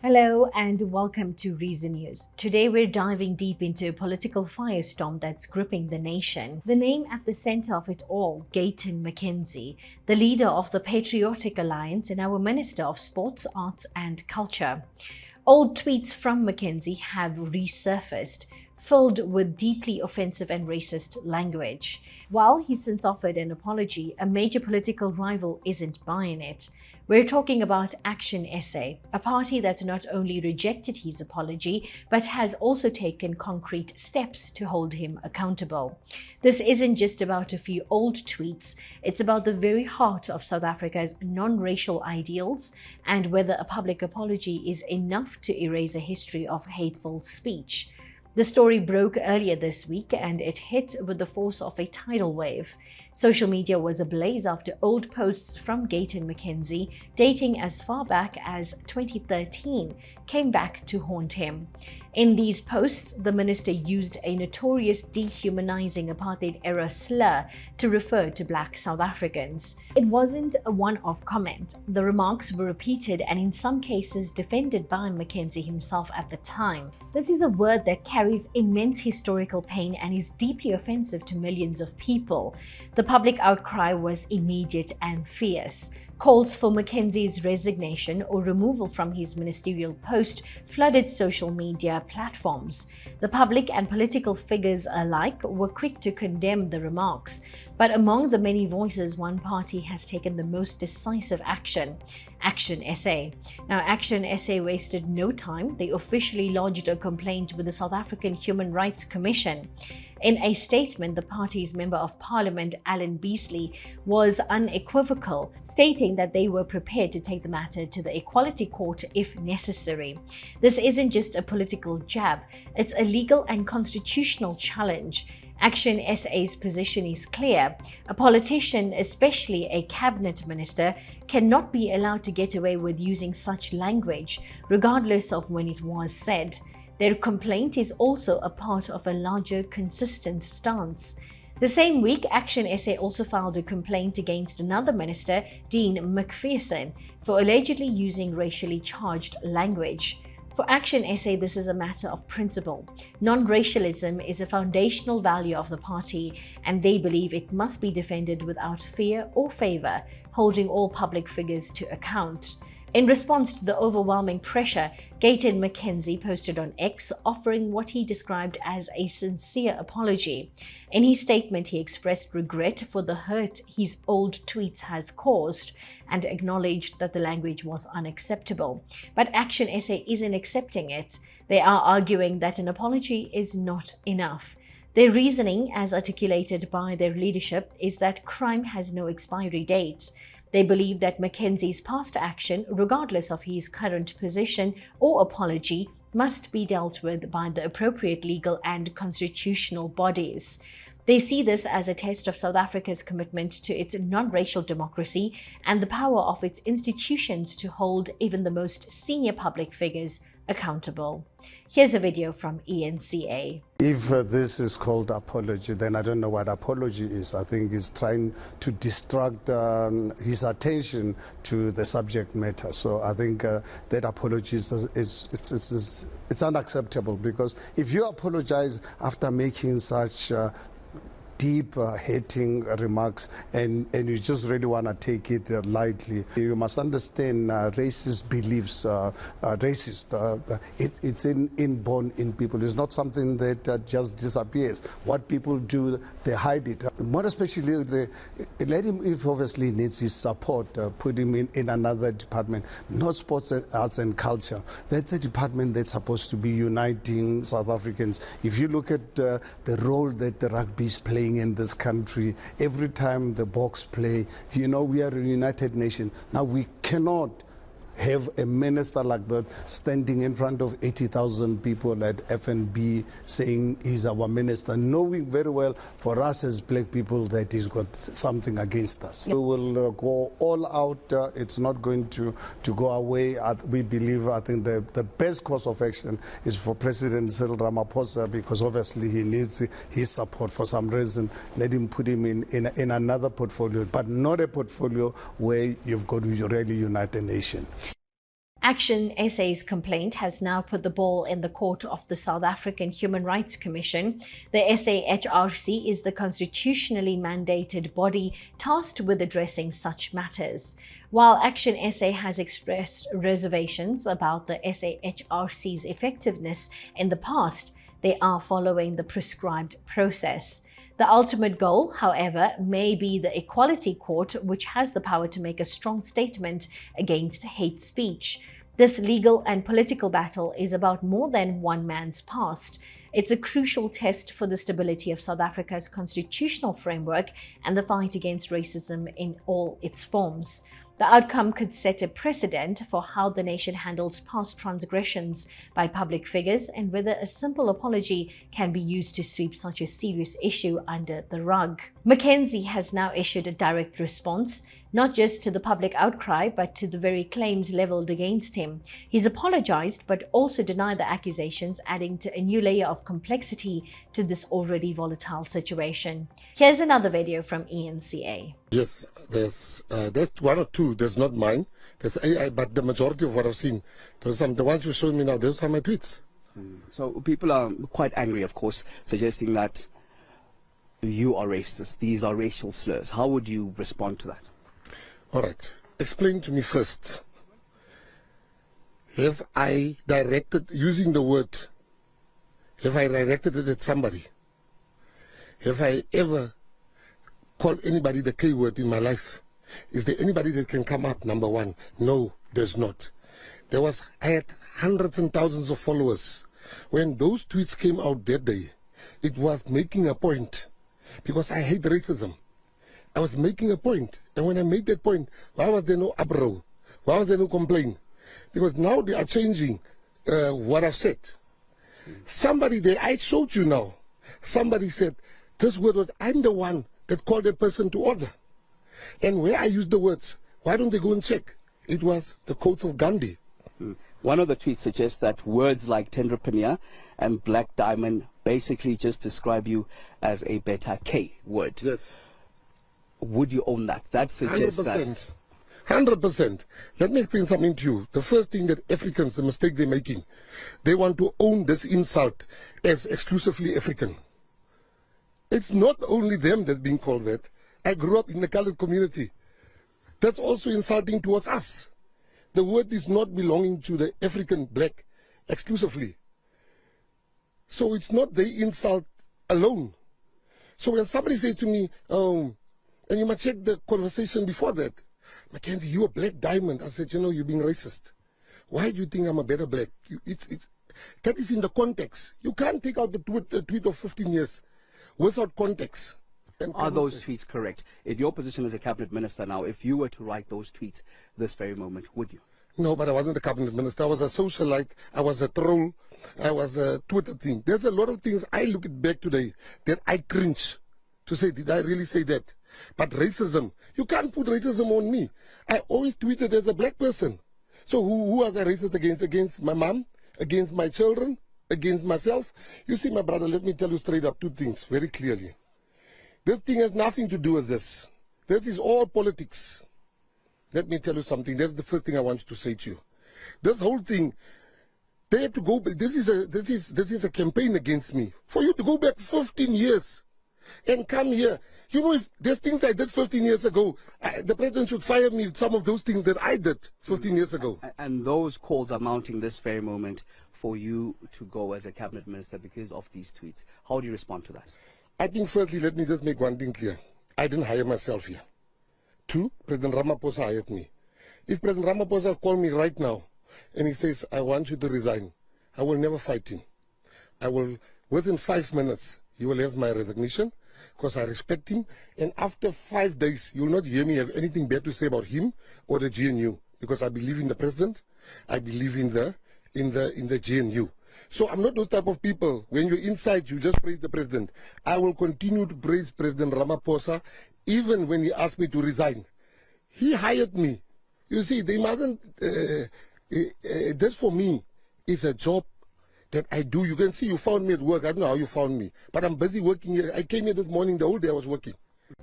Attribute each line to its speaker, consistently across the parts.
Speaker 1: Hello and welcome to Reason News. Today we're diving deep into a political firestorm that's gripping the nation. The name at the center of it all, Gayton McKenzie, the leader of the Patriotic Alliance and our Minister of Sports, Arts and Culture. Old tweets from McKenzie have resurfaced, filled with deeply offensive and racist language. While he's since offered an apology, a major political rival isn't buying it. We're talking about ActionSA, a party that not only rejected his apology, but has also taken concrete steps to hold him accountable. This isn't just about a few old tweets, it's about the very heart of South Africa's non-racial ideals and whether a public apology is enough to erase a history of hateful speech. The story broke earlier this week and it hit with the force of a tidal wave. Social media was ablaze after old posts from Gayton McKenzie, dating as far back as 2013, came back to haunt him. In these posts, the minister used a notorious dehumanizing apartheid-era slur to refer to black South Africans. It wasn't a one-off comment. The remarks were repeated and in some cases defended by McKenzie himself at the time. This is a word that carries immense historical pain and is deeply offensive to millions of people. The public outcry was immediate and fierce. Calls for McKenzie's resignation or removal from his ministerial post flooded social media platforms. The public and political figures alike were quick to condemn the remarks, but among the many voices, one party has taken the most decisive action: ActionSA. Now, ActionSA wasted no time. They officially lodged a complaint with the South African Human Rights Commission. In a statement, the party's Member of Parliament, Alan Beasley, was unequivocal, stating that they were prepared to take the matter to the Equality Court if necessary. This isn't just a political jab, it's a legal and constitutional challenge. ActionSA's position is clear. A politician, especially a cabinet minister, cannot be allowed to get away with using such language, regardless of when it was said. Their complaint is also a part of a larger, consistent stance. The same week, ActionSA also filed a complaint against another minister, Dean McPherson, for allegedly using racially charged language. For ActionSA, this is a matter of principle. Non-racialism is a foundational value of the party, and they believe it must be defended without fear or favor, holding all public figures to account. In response to the overwhelming pressure, Gayton McKenzie posted on X, offering what he described as a sincere apology. In his statement, he expressed regret for the hurt his old tweets has caused and acknowledged that the language was unacceptable. But ActionSA isn't accepting it. They are arguing that an apology is not enough. Their reasoning, as articulated by their leadership, is that crime has no expiry dates. They believe that McKenzie's past action, regardless of his current position or apology, must be dealt with by the appropriate legal and constitutional bodies. They see this as a test of South Africa's commitment to its non-racial democracy and the power of its institutions to hold even the most senior public figures accountable. Here's a video from ENCA.
Speaker 2: If this is called apology, then I don't know what apology is. I think he's trying to distract his attention to the subject matter. So I think that apology it's unacceptable, because if you apologize after making such deep hating remarks and you just really want to take it lightly, you must understand racist beliefs, it's inborn in people. It's not something that just disappears. What people do, they hide it. More especially, let him, if obviously needs his support, put him in another department, not sports, arts and culture. That's a department that's supposed to be uniting South Africans. If you look at the role that the rugby is playing in this country, every time the Boks play, you know, we are a united nation. Now we cannot have a minister like that standing in front of 80,000 people at FNB saying he's our minister, knowing very well for us as black people that he's got something against us. We will go all out. It's not going to go away. We believe, I think the best course of action is for President Cyril Ramaphosa, because obviously he needs his support for some reason. Let him put him in another portfolio, but not a portfolio where you've got to really unite the nation.
Speaker 1: ActionSA's complaint has now put the ball in the court of the South African Human Rights Commission. The SAHRC is the constitutionally mandated body tasked with addressing such matters. While ActionSA has expressed reservations about the SAHRC's effectiveness in the past, they are following the prescribed process. The ultimate goal, however, may be the Equality Court, which has the power to make a strong statement against hate speech. This legal and political battle is about more than one man's past. It's a crucial test for the stability of South Africa's constitutional framework and the fight against racism in all its forms. The outcome could set a precedent for how the nation handles past transgressions by public figures and whether a simple apology can be used to sweep such a serious issue under the rug. McKenzie has now issued a direct response, not just to the public outcry, but to the very claims leveled against him. He's apologized, but also denied the accusations, adding to a new layer of complexity to this already volatile situation. Here's another video from ENCA.
Speaker 3: Yes, there's one or two. There's not mine. There's AI, but the majority of what I've seen, there's some. The ones you showed me now, those are my tweets.
Speaker 4: So people are quite angry, of course, suggesting that you are racist. These are racial slurs. How would you respond to that?
Speaker 3: All right. Explain to me first. Have I directed, using the word, have I directed it at somebody? Have I ever called anybody the K word in my life? Is there anybody that can come up? Number one, no, there's not. I had hundreds and thousands of followers. When those tweets came out that day, it was making a point, because I hate racism. I was making a point, and when I made that point, why was there no uproar? Why was there no complaint? Because now they are changing what I've said. Somebody there, I showed you now, somebody said, this word was, I'm the one that called that person to order. And where I used the words, why don't they go and check? It was the quote of Gandhi.
Speaker 4: One of the tweets suggests that words like Tendrapania and Black Diamond basically just describe you as a beta K word.
Speaker 3: Yes.
Speaker 4: Would you own that? That suggests
Speaker 3: 100%. 100%. Let me explain something to you. The first thing that Africans, the mistake they're making, they want to own this insult as exclusively African. It's not only them that's being called that. I grew up in the colored community. That's also insulting towards us. The word is not belonging to the African black exclusively. So it's not the insult alone. So when somebody says to me, and you must check the conversation before that, McKenzie, you a black diamond. I said, you know, you're being racist. Why do you think I'm a better black? That is in the context. You can't take out the tweet of 15 years without context.
Speaker 4: Are those tweets correct? In your position as a cabinet minister now, if you were to write those tweets this very moment, would you?
Speaker 3: No, but I wasn't a cabinet minister. I was a socialite. I was a troll. I was a Twitter thing. There's a lot of things I look at back today that I cringe to say, did I really say that? But racism, you can't put racism on me. I always tweeted as a black person. So who was I racist against? Against my mom? Against my children? Against myself? You see, my brother, let me tell you straight up two things very clearly. This thing has nothing to do with this. This is all politics. Let me tell you something. That's the first thing I want to say to you. This whole thing, they have to go back. This is a campaign against me. For you to go back 15 years and come here. You know, if there's things I did 15 years ago, the president should fire me with some of those things that I did 15 years ago.
Speaker 4: And those calls are mounting this very moment for you to go as a cabinet minister because of these tweets. How do you respond to that?
Speaker 3: I think firstly, let me just make one thing clear. I didn't hire myself here. Two, President Ramaphosa hired me. If President Ramaphosa called me right now and he says, I want you to resign, I will never fight him. I will, within 5 minutes, he will have my resignation because I respect him. And after 5 days, you will not hear me have anything bad to say about him or the GNU because I believe in the president. I believe in the GNU. So I'm not those type of people. When you're inside, you just praise the president. I will continue to praise President Ramaphosa even when he asked me to resign. He hired me. You see, they mustn't, this for me is a job that I do. You can see you found me at work. I don't know how you found me, but I'm busy working here. I came here this morning, the whole day I was working.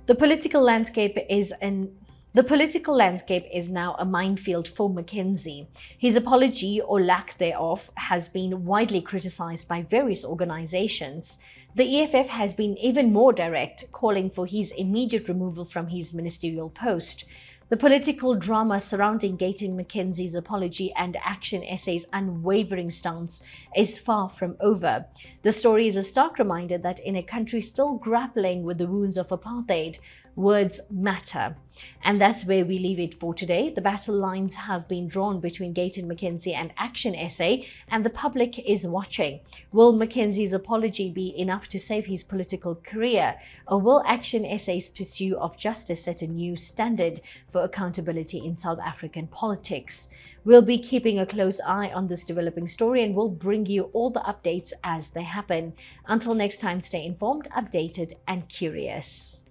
Speaker 1: The political landscape is in The political landscape is now a minefield for McKenzie. His apology, or lack thereof, has been widely criticized by various organizations. The EFF has been even more direct, calling for his immediate removal from his ministerial post. The political drama surrounding Gayton McKenzie's apology and ActionSA's unwavering stance is far from over. The story is a stark reminder that in a country still grappling with the wounds of apartheid, words matter. And that's where we leave it for today. The battle lines have been drawn between Gayton McKenzie and ActionSA, and the public is watching. Will McKenzie's apology be enough to save his political career, or will ActionSA's pursuit of justice set a new standard for accountability in South African politics? We'll be keeping a close eye on this developing story, and we'll bring you all the updates as they happen. Until next time, stay informed, updated, and curious.